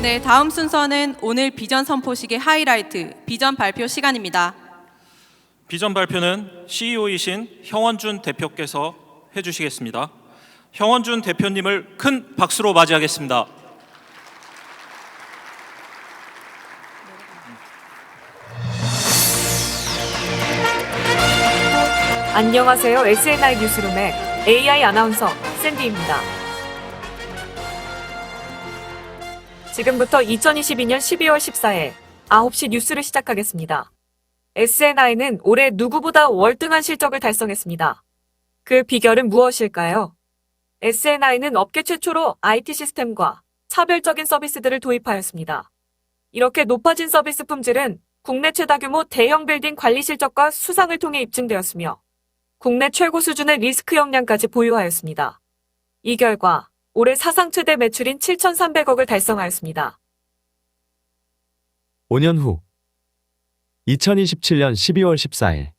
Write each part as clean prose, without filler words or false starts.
네, 다음 순서는 오늘 비전 선포식의 하이라이트, 비전 발표 시간입니다. 비전 발표는 CEO이신 형원준 대표께서 해주시겠습니다. 형원준 대표님을 큰 박수로 맞이하겠습니다. 안녕하세요. SNI 뉴스룸의 AI 아나운서 샌디입니다. 지금부터 2022년 12월 14일 9시 뉴스를 시작하겠습니다. SNI는 올해 누구보다 월등한 실적을 달성했습니다. 그 비결은 무엇일까요? SNI는 업계 최초로 IT 시스템과 차별적인 서비스들을 도입하였습니다. 이렇게 높아진 서비스 품질은 국내 최다 규모 대형 빌딩 관리 실적과 수상을 통해 입증되었으며 국내 최고 수준의 리스크 역량까지 보유하였습니다. 이 결과 올해 사상 최대 매출인 7,300억을 달성하였습니다. 5년 후 2027년 12월 14일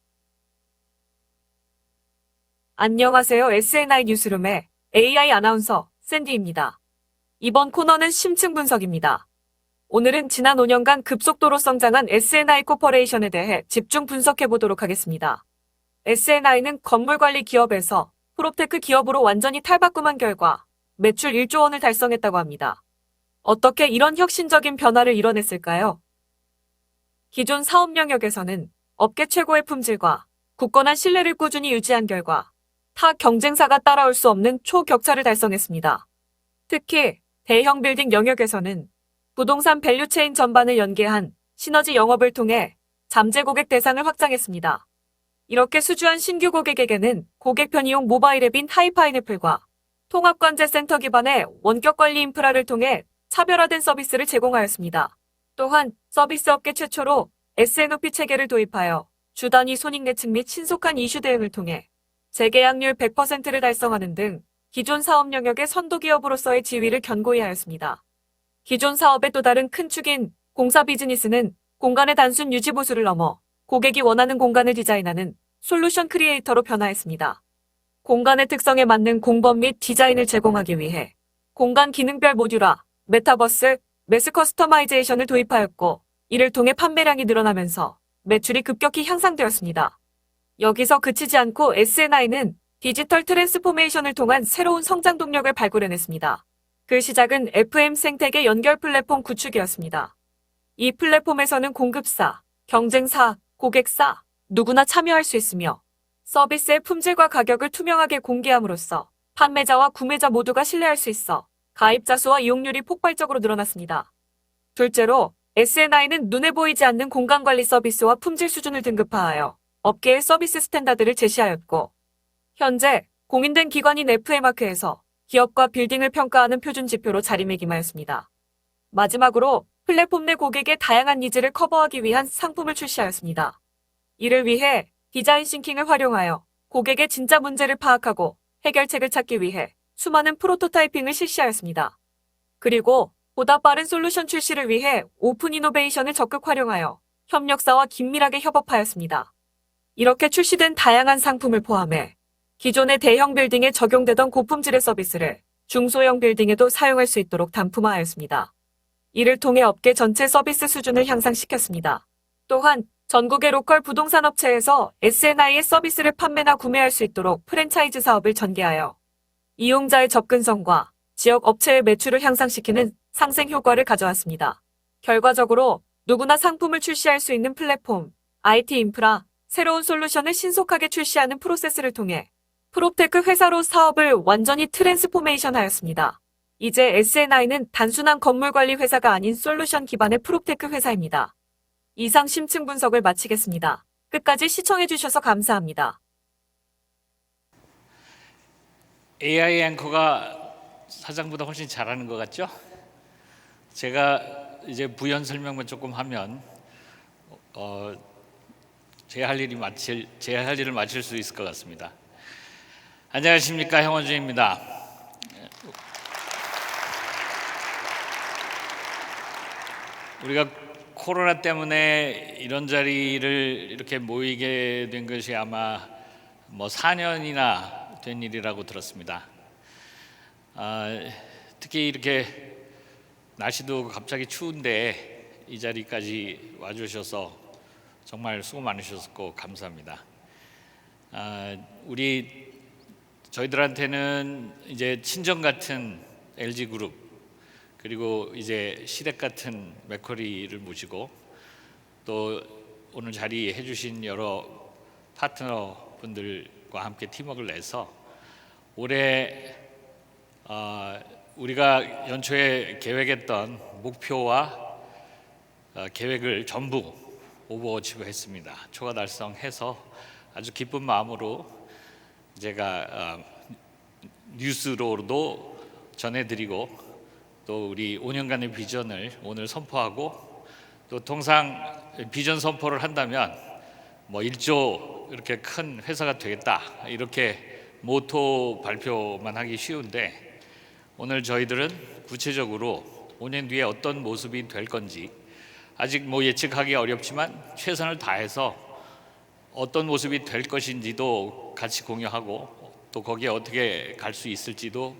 안녕하세요. SNI 뉴스룸의 AI 아나운서 샌디입니다. 이번 코너는 심층 분석입니다. 오늘은 지난 5년간 급속도로 성장한 SNI 코퍼레이션에 대해 집중 분석해 보도록 하겠습니다. SNI는 건물관리 기업에서 프롭테크 기업으로 완전히 탈바꿈한 결과 매출 1조 원을 달성했다고 합니다. 어떻게 이런 혁신적인 변화를 이뤄냈을까요? 기존 사업 영역에서는 업계 최고의 품질과 굳건한 신뢰를 꾸준히 유지한 결과 타 경쟁사가 따라올 수 없는 초격차를 달성했습니다. 특히 대형 빌딩 영역에서는 부동산 밸류체인 전반을 연계한 시너지 영업을 통해 잠재 고객 대상을 확장했습니다. 이렇게 수주한 신규 고객에게는 고객 편의용 모바일 앱인 하이파인애플과 통합관제센터 기반의 원격 관리 인프라를 통해 차별화된 서비스를 제공하였습니다. 또한 서비스 업계 최초로 SNOP 체계를 도입하여 주 단위 손익 예측 및 신속한 이슈 대응을 통해 재계약률 100%를 달성하는 등 기존 사업 영역의 선도 기업으로서의 지위를 견고히 하였습니다. 기존 사업의 또 다른 큰 축인 공사 비즈니스는 공간의 단순 유지 보수를 넘어 고객이 원하는 공간을 디자인하는 솔루션 크리에이터로 변화했습니다. 공간의 특성에 맞는 공법 및 디자인을 제공하기 위해 공간 기능별 모듈화, 메타버스, 매스 커스터마이제이션을 도입하였고 이를 통해 판매량이 늘어나면서 매출이 급격히 향상되었습니다. 여기서 그치지 않고 SNI는 디지털 트랜스포메이션을 통한 새로운 성장 동력을 발굴해냈습니다. 그 시작은 FM 생태계 연결 플랫폼 구축이었습니다. 이 플랫폼에서는 공급사, 경쟁사, 고객사, 누구나 참여할 수 있으며 서비스의 품질과 가격을 투명하게 공개함으로써 판매자와 구매자 모두가 신뢰할 수 있어 가입자 수와 이용률이 폭발적으로 늘어났습니다. 둘째로 SNI는 눈에 보이지 않는 공간관리 서비스와 품질 수준을 등급화하여 업계의 서비스 스탠다드를 제시하였고 현재 공인된 기관인 FM마크에서 기업과 빌딩을 평가하는 표준 지표로 자리매김하였습니다. 마지막으로 플랫폼 내 고객의 다양한 니즈를 커버하기 위한 상품을 출시하였습니다. 이를 위해 디자인 싱킹을 활용하여 고객의 진짜 문제를 파악하고 해결책을 찾기 위해 수많은 프로토타이핑을 실시하였습니다. 그리고 보다 빠른 솔루션 출시를 위해 오픈 이노베이션을 적극 활용하여 협력사와 긴밀하게 협업하였습니다. 이렇게 출시된 다양한 상품을 포함해 기존의 대형 빌딩에 적용되던 고품질의 서비스를 중소형 빌딩에도 사용할 수 있도록 단품화하였습니다. 이를 통해 업계 전체 서비스 수준을 향상시켰습니다. 또한 전국의 로컬 부동산 업체에서 SNI의 서비스를 판매나 구매할 수 있도록 프랜차이즈 사업을 전개하여 이용자의 접근성과 지역 업체의 매출을 향상시키는 상생 효과를 가져왔습니다. 결과적으로 누구나 상품을 출시할 수 있는 플랫폼, IT 인프라, 새로운 솔루션을 신속하게 출시하는 프로세스를 통해 프롭테크 회사로 사업을 완전히 트랜스포메이션 하였습니다. 이제 SNI는 단순한 건물관리 회사가 아닌 솔루션 기반의 프롭테크 회사입니다. 이상 심층 분석을 마치겠습니다. 끝까지 시청해주셔서 감사합니다. AI 앵커가 사장보다 훨씬 잘하는 것 같죠? 제가 이제 부연 설명만 조금 하면 제 할 일을 마칠 수 있을 것 같습니다. 안녕하십니까, 형원준입니다. 우리가 코로나 때문에 이런 자리를 이렇게 모이게 된 것이 아마 4년이나 된 일이라고 들었습니다. 특히 이렇게 날씨도 갑자기 추운데 이 자리까지 와주셔서 정말 수고 많으셨고 감사합니다. 저희들한테는 이제 친정 같은 LG 그룹, 그리고 이제 시댁 같은 맥쿼리를 모시고, 또 오늘 자리해 주신 여러 파트너 분들과 함께 팀워크를 내서 올해 우리가 연초에 계획했던 목표와 계획을 전부 오버어치브했습니다. 초과 달성해서 아주 기쁜 마음으로 제가 뉴스로도 전해드리고, 또 우리 5년간의 비전을 오늘 선포하고, 또 통상 비전 선포를 한다면 뭐 1조 이렇게 큰 회사가 되겠다 이렇게 모토 발표만 하기 쉬운데, 오늘 저희들은 구체적으로 5년 뒤에 어떤 모습이 될 건지 아직 뭐 예측하기 어렵지만 최선을 다해서 어떤 모습이 될 것인지도 같이 공유하고, 또 거기에 어떻게 갈 수 있을지도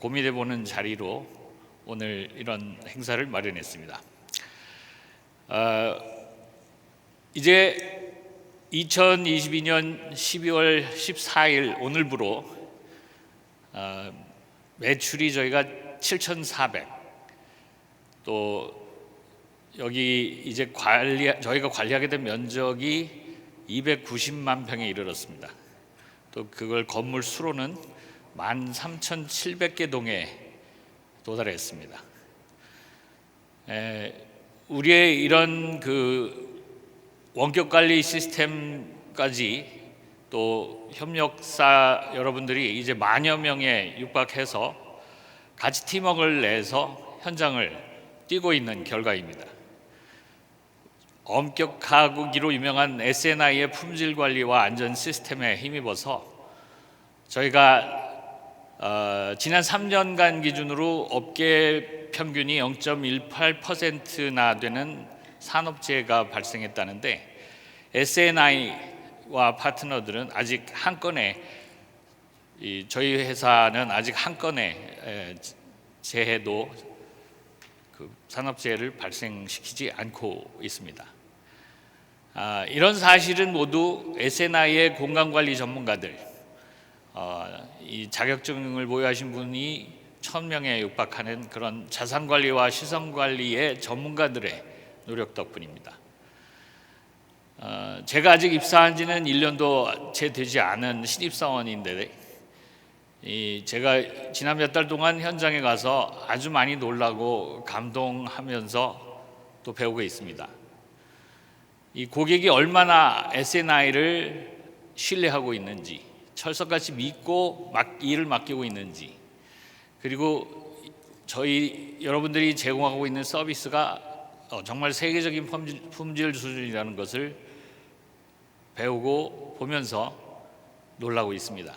고민해 보는 자리로 오늘 이런 행사를 마련했습니다. 이제 2022년 12월 14일 오늘부로 매출이 저희가 7,400, 또 여기 이제 저희가 관리하게 된 면적이 290만 평에 이르렀습니다. 또 그걸 건물 수로는 13,700개 동에 도달했습니다. 우리의 이런 그 원격 관리 시스템까지, 또 협력사 여러분들이 이제 만여 명에 육박해서 같이 팀워크를 내서 현장을 뛰고 있는 결과입니다. 엄격하기로 유명한 SNI의 품질 관리와 안전 시스템에 힘입어서 저희가 지난 3년간 기준으로 업계 평균이 0.18%나 되는 산업재해가 발생했다는데, SNI와 파트너들은 아직 한 건의, 저희 회사는 아직 한 건의 재해도 그 산업재해를 발생시키지 않고 있습니다. 이런 사실은 모두 SNI의 공간관리 전문가들, 이 자격증을 보유하신 분이 1,000명에 육박하는 그런 자산관리와 시설관리의 전문가들의 노력 덕분입니다. 제가 아직 입사한 지는 1년도 채 되지 않은 신입사원인데, 제가 지난 몇 달 동안 현장에 가서 아주 많이 놀라고 감동하면서 또 배우고 있습니다. 이 고객이 얼마나 SNI를 신뢰하고 있는지, 철석같이 믿고 일을 맡기고 있는지, 그리고 저희 여러분들이 제공하고 있는 서비스가 정말 세계적인 품질 수준이라는 것을 배우고 보면서 놀라고 있습니다.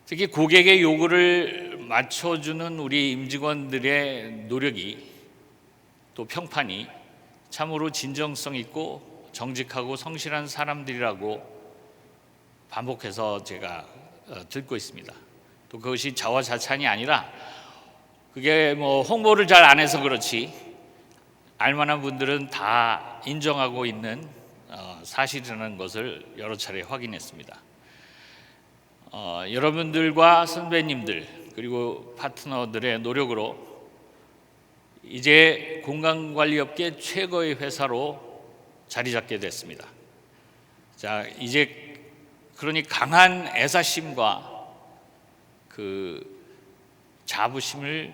특히 고객의 요구를 맞춰주는 우리 임직원들의 노력이, 또 평판이 참으로 진정성 있고 정직하고 성실한 사람들이라고 반복해서 제가 듣고 있습니다. 또 그것이 자화자찬이 아니라, 그게 뭐 홍보를 잘 안 해서 그렇지 알만한 분들은 다 인정하고 있는 사실이라는 것을 여러 차례 확인했습니다. 여러분들과 선배님들 그리고 파트너들의 노력으로 이제 공간관리업계 최고의 회사로 자리 잡게 됐습니다. 자, 이제 그러니 강한 애사심과 그 자부심을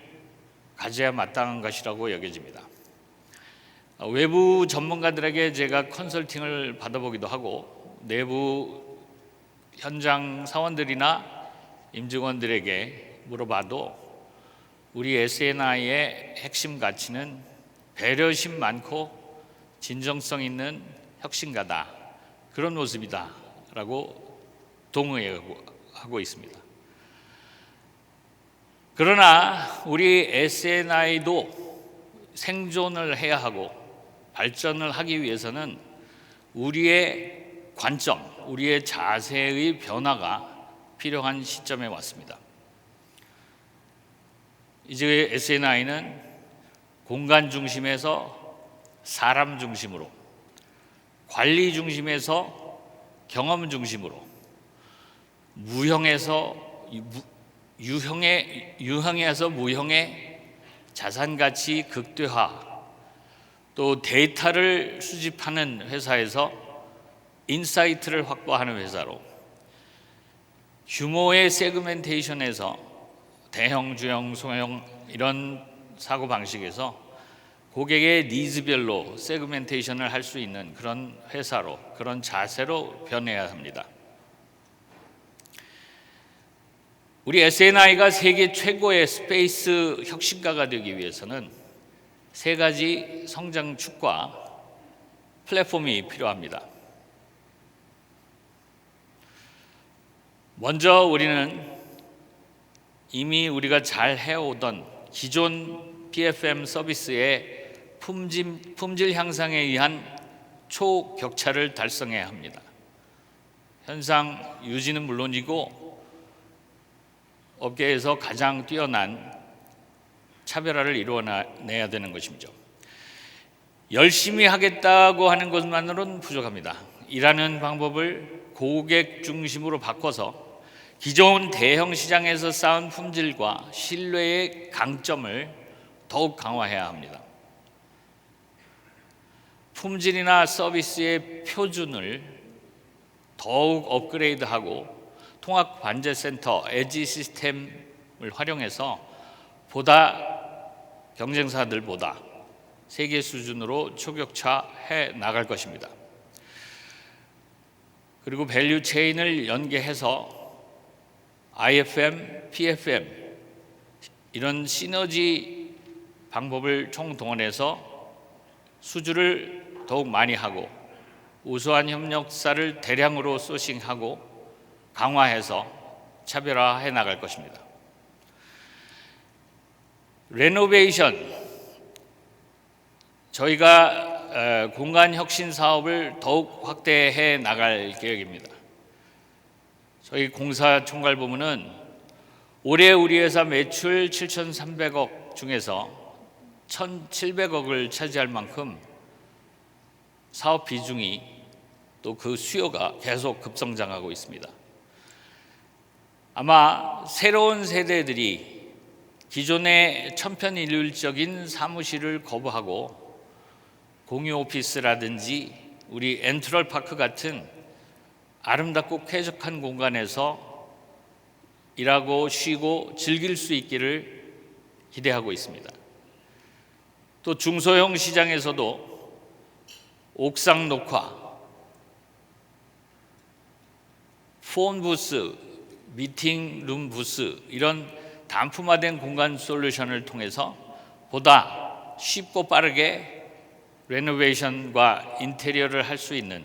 가져야 마땅한 것이라고 여겨집니다. 외부 전문가들에게 제가 컨설팅을 받아보기도 하고, 내부 현장 사원들이나 임직원들에게 물어봐도 우리 SNI의 핵심 가치는 배려심 많고 진정성 있는 혁신가다, 그런 모습이다 라고 동의하고 있습니다. 그러나 우리 SNI도 생존을 해야 하고 발전을 하기 위해서는 우리의 관점, 우리의 자세의 변화가 필요한 시점에 왔습니다. 이제 SNI는 공간 중심에서 사람 중심으로, 관리 중심에서 경험 중심으로, 유형에서 무형의 자산 가치 극대화, 또 데이터를 수집하는 회사에서 인사이트를 확보하는 회사로, 규모의 세그멘테이션에서 대형, 중형, 소형 이런 사고 방식에서 고객의 니즈별로 세그멘테이션을 할 수 있는 그런 회사로, 그런 자세로 변해야 합니다. 우리 SNI가 세계 최고의 스페이스 혁신가가 되기 위해서는 세 가지 성장축과 플랫폼이 필요합니다. 먼저 우리는 이미 우리가 잘 해오던 기존 PFM 서비스의 품질 향상에 의한 초격차를 달성해야 합니다. 현상 유지는 물론이고 업계에서 가장 뛰어난 차별화를 이루어내야 되는 것이죠. 열심히 하겠다고 하는 것만으로는 부족합니다. 일하는 방법을 고객 중심으로 바꿔서 기존 대형 시장에서 쌓은 품질과 신뢰의 강점을 더욱 강화해야 합니다. 품질이나 서비스의 표준을 더욱 업그레이드하고 통합 관제센터, 에지 시스템을 활용해서 보다 경쟁사들보다 세계 수준으로 초격차해 나갈 것입니다. 그리고 밸류 체인을 연계해서 IFM, PFM 이런 시너지 방법을 총동원해서 수주를 더욱 많이 하고 우수한 협력사를 대량으로 소싱하고 강화해서 차별화해 나갈 것입니다. 레노베이션, 저희가 공간 혁신 사업을 더욱 확대해 나갈 계획입니다. 저희 공사 총괄부문은 올해 우리 회사 매출 7,300억 중에서 1,700억을 차지할 만큼 사업 비중이 또 그 수요가 계속 급성장하고 있습니다. 아마 새로운 세대들이 기존의 천편일률적인 사무실을 거부하고 공유 오피스라든지 우리 엔트럴파크 같은 아름답고 쾌적한 공간에서 일하고 쉬고 즐길 수 있기를 기대하고 있습니다. 또 중소형 시장에서도 옥상 녹화, 폰 부스, 미팅룸 부스 이런 단품화된 공간 솔루션을 통해서 보다 쉽고 빠르게 레노베이션과 인테리어를 할 수 있는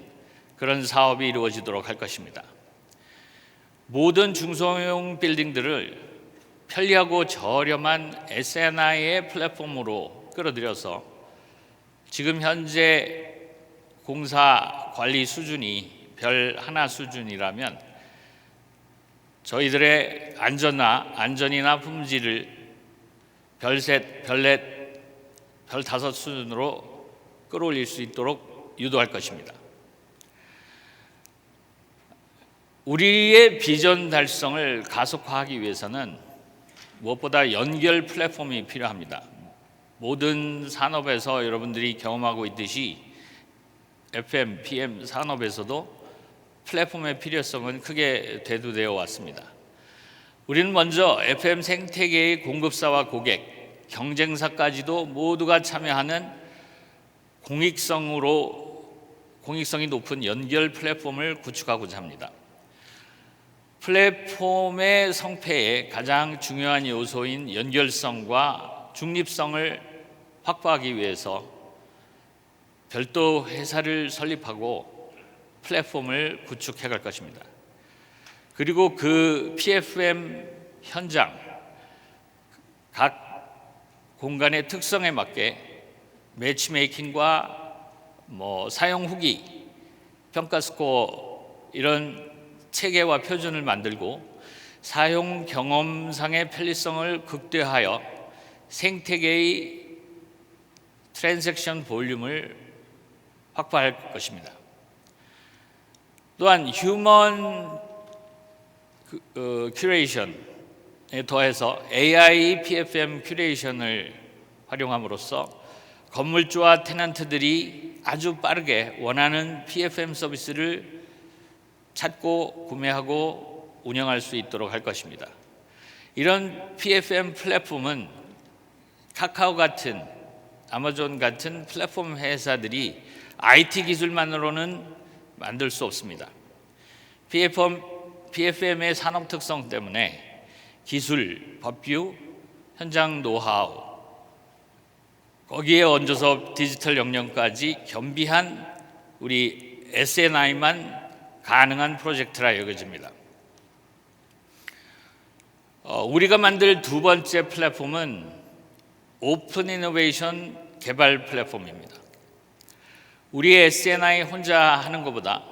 그런 사업이 이루어지도록 할 것입니다. 모든 중소형 빌딩들을 편리하고 저렴한 SNI의 플랫폼으로 끌어들여서 지금 현재 공사 관리 수준이 별 하나 수준이라면 저희들의 안전이나 품질을 별셋, 별넷, 별다섯 수준으로 끌어올릴 수 있도록 유도할 것입니다. 우리의 비전 달성을 가속화하기 위해서는 무엇보다 연결 플랫폼이 필요합니다. 모든 산업에서 여러분들이 경험하고 있듯이 FM, PM 산업에서도 플랫폼의 필요성은 크게 대두되어 왔습니다. 우리는 먼저 FM 생태계의 공급사와 고객, 경쟁사까지도 모두가 참여하는 공익성이 높은 연결 플랫폼을 구축하고자 합니다. 플랫폼의 성패에 가장 중요한 요소인 연결성과 중립성을 확보하기 위해서 별도 회사를 설립하고 플랫폼을 구축해 갈 것입니다. 그리고 그 PFM 현장 각 공간의 특성에 맞게 매치메이킹과 사용 후기, 평가 스코어 이런 체계와 표준을 만들고 사용 경험상의 편리성을 극대화하여 생태계의 트랜잭션 볼륨을 확보할 것입니다. 또한 휴먼 큐레이션에 더해서 AI PFM 큐레이션을 활용함으로써 건물주와 테넌트들이 아주 빠르게 원하는 PFM 서비스를 찾고 구매하고 운영할 수 있도록 할 것입니다. 이런 PFM 플랫폼은 카카오 같은, 아마존 같은 플랫폼 회사들이 IT 기술만으로는 만들 수 없습니다. PFM의 산업 특성 때문에 기술, 법규, 현장 노하우, 거기에 얹어서 디지털 역량까지 겸비한 우리 SNI만 가능한 프로젝트라 여겨집니다. 우리가 만들 두 번째 플랫폼은 오픈 이노베이션 개발 플랫폼입니다. 우리 SNI 혼자 하는 것보다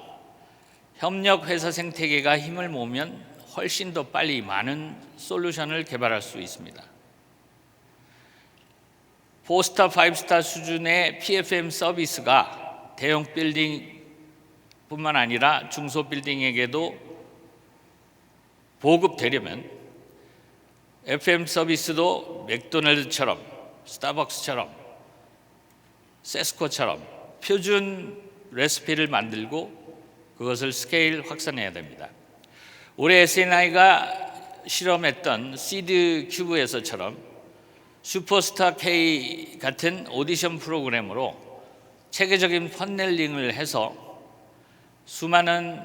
협력 회사 생태계가 힘을 모으면 훨씬 더 빨리 많은 솔루션을 개발할 수 있습니다. 4스타, 5스타 수준의 PFM 서비스가 대형 빌딩뿐만 아니라 중소 빌딩에게도 보급되려면 FM 서비스도 맥도날드처럼, 스타벅스처럼, 세스코처럼 표준 레시피를 만들고 그것을 스케일 확산해야 됩니다. 올해 SNI가 실험했던 시드 큐브에서처럼 슈퍼스타 K 같은 오디션 프로그램으로 체계적인 퍼넬링을 해서 수많은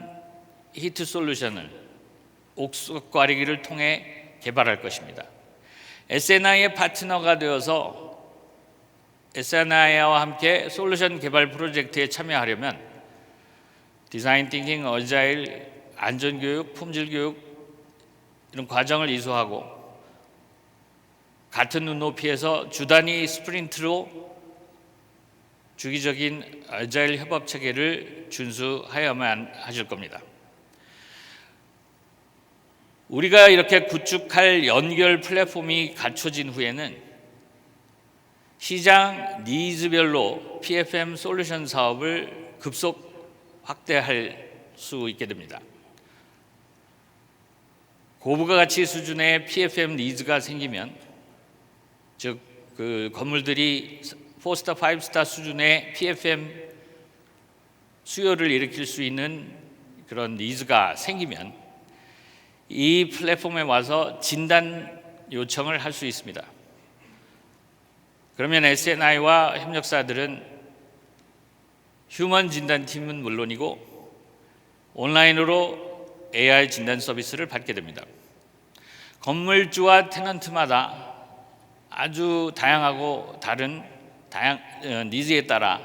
히트 솔루션을 옥석 가리기를 통해 개발할 것입니다. SNI의 파트너가 되어서 SNI와 함께 솔루션 개발 프로젝트에 참여하려면 디자인 띵킹, 어자일, 안전교육, 품질교육 이런 과정을 이수하고 같은 눈높이에서 주 단위 스프린트로 주기적인 어자일 협업 체계를 준수하여야만 하실 겁니다. 우리가 이렇게 구축할 연결 플랫폼이 갖춰진 후에는 시장 니즈별로 PFM 솔루션 사업을 급속 확대할 수 있게 됩니다. 고부가 가치 수준의 PFM 니즈가 생기면 즉 그 건물들이 4스타, 5스타 수준의 PFM 수요를 일으킬 수 있는 그런 니즈가 생기면 이 플랫폼에 와서 진단 요청을 할 수 있습니다. 그러면 SNI와 협력사들은 휴먼 진단팀은 물론이고 온라인으로 AI 진단 서비스를 받게 됩니다. 건물주와 테넌트마다 아주 다양하고 다른 니즈에 따라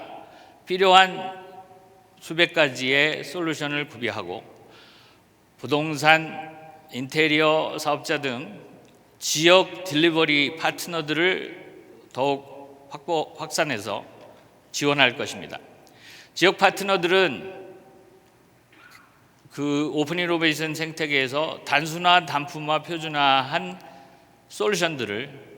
필요한 수백 가지의 솔루션을 구비하고 부동산, 인테리어 사업자 등 지역 딜리버리 파트너들을 더욱 확산해서 지원할 것입니다. 지역 파트너들은 그 오픈 이노베이션 생태계에서 단순화, 단품화, 표준화한 솔루션들을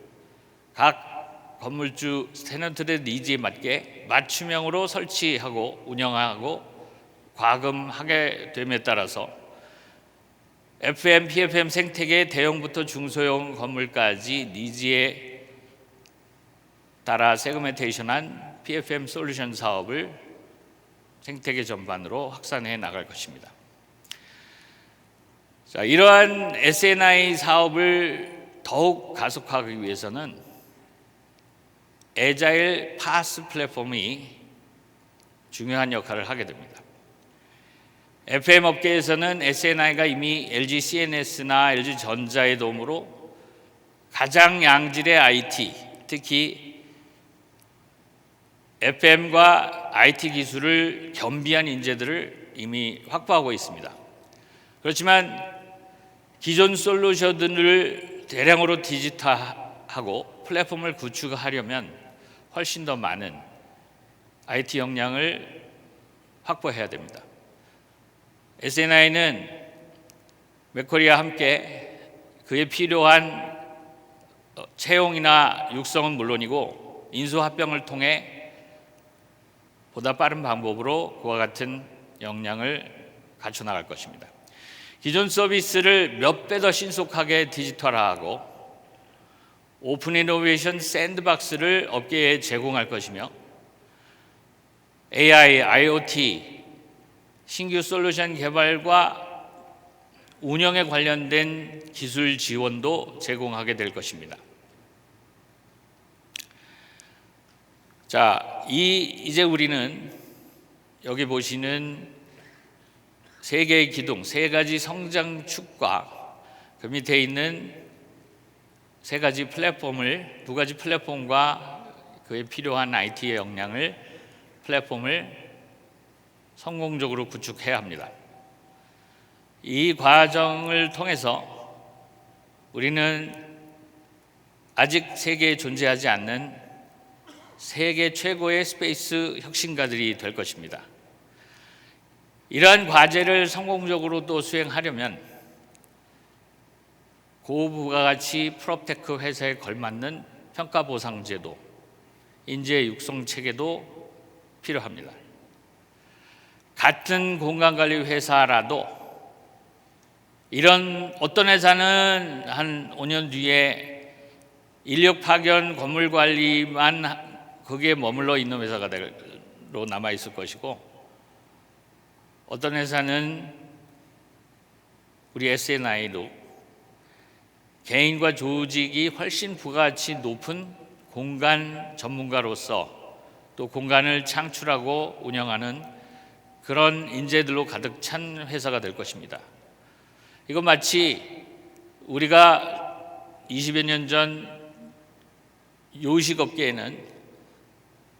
각 건물주 테넌트의 니즈에 맞게 맞춤형으로 설치하고 운영하고 과금하게 됨에 따라서 FM, PFM 생태계 대형부터 중소형 건물까지 니즈에 따라 세그멘테이션한 PFM 솔루션 사업을 생태계 전반으로 확산해 나갈 것입니다. 자, 이러한 SNI 사업을 더욱 가속화하기 위해서는 애자일 파스 플랫폼이 중요한 역할을 하게 됩니다. FM 업계에서는 SNI가 이미 LG CNS나 LG 전자의 도움으로 가장 양질의 IT, 특히 FM과 IT 기술을 겸비한 인재들을 이미 확보하고 있습니다. 그렇지만 기존 솔루션들을 대량으로 디지털화하고 플랫폼을 구축하려면 훨씬 더 많은 IT 역량을 확보해야 됩니다. SNI는 맥쿼리와 함께 그에 필요한 채용이나 육성은 물론이고 인수합병을 통해 보다 빠른 방법으로 그와 같은 역량을 갖춰 나갈 것입니다. 기존 서비스를 몇 배 더 신속하게 디지털화하고 오픈 이노베이션 샌드박스를 업계에 제공할 것이며 AI, IoT, 신규 솔루션 개발과 운영에 관련된 기술 지원도 제공하게 될 것입니다. 자, 이제 우리는 여기 보시는 세 개의 기둥, 세 가지 성장축과 그 밑에 있는 세 가지 플랫폼을, 두 가지 플랫폼과 그에 필요한 IT의 역량을, 플랫폼을 성공적으로 구축해야 합니다. 이 과정을 통해서 우리는 아직 세계에 존재하지 않는 세계 최고의 스페이스 혁신가들이 될 것입니다. 이러한 과제를 성공적으로 또 수행하려면 고부가가치 프롭테크 회사에 걸맞는 평가 보상 제도, 인재 육성 체계도 필요합니다. 같은 공간관리 회사라도 이런 어떤 회사는 한 5년 뒤에 인력 파견, 건물 관리만 거기에 머물러 있는 회사가 남아 있을 것이고, 어떤 회사는 우리 SNI도 개인과 조직이 훨씬 부가가치 높은 공간 전문가로서 또 공간을 창출하고 운영하는 그런 인재들로 가득 찬 회사가 될 것입니다. 이건 마치 우리가 20여 년 전 요식업계에는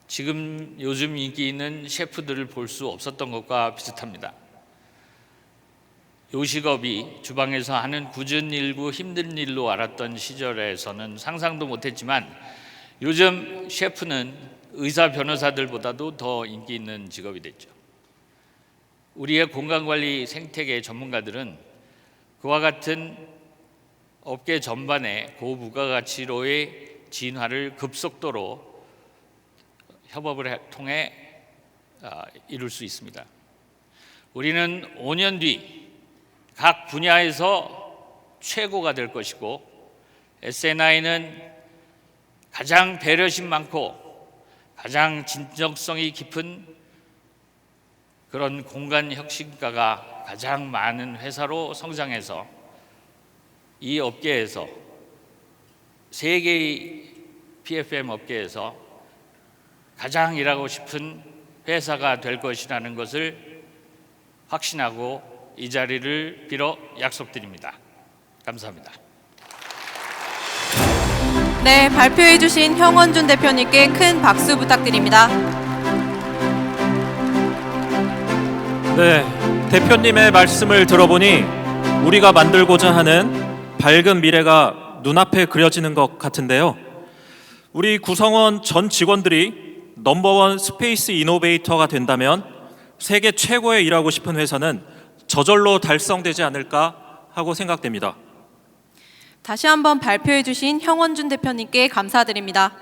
지금 요즘 인기 있는 셰프들을 볼 수 없었던 것과 비슷합니다. 요식업이 주방에서 하는 굳은 일고 힘든 일로 알았던 시절에서는 상상도 못했지만 요즘 셰프는 의사, 변호사들보다도 더 인기 있는 직업이 됐죠. 우리의 공간관리 생태계 전문가들은 그와 같은 업계 전반의 고부가가치로의 진화를 급속도로 협업을 통해 이룰 수 있습니다. 우리는 5년 뒤 각 분야에서 최고가 될 것이고, SNI는 가장 배려심 많고 가장 진정성이 깊은 그런 공간 혁신가가 가장 많은 회사로 성장해서 이 업계에서, 세계의 PFM 업계에서 가장 일하고 싶은 회사가 될 것이라는 것을 확신하고 이 자리를 빌어 약속드립니다. 감사합니다. 네, 발표해 주신 형원준 대표님께 큰 박수 부탁드립니다. 네, 대표님의 말씀을 들어보니 우리가 만들고자 하는 밝은 미래가 눈앞에 그려지는 것 같은데요. 우리 구성원 전 직원들이 넘버원 스페이스 이노베이터가 된다면 세계 최고에 일하고 싶은 회사는 저절로 달성되지 않을까 하고 생각됩니다. 다시 한번 발표해 주신 형원준 대표님께 감사드립니다.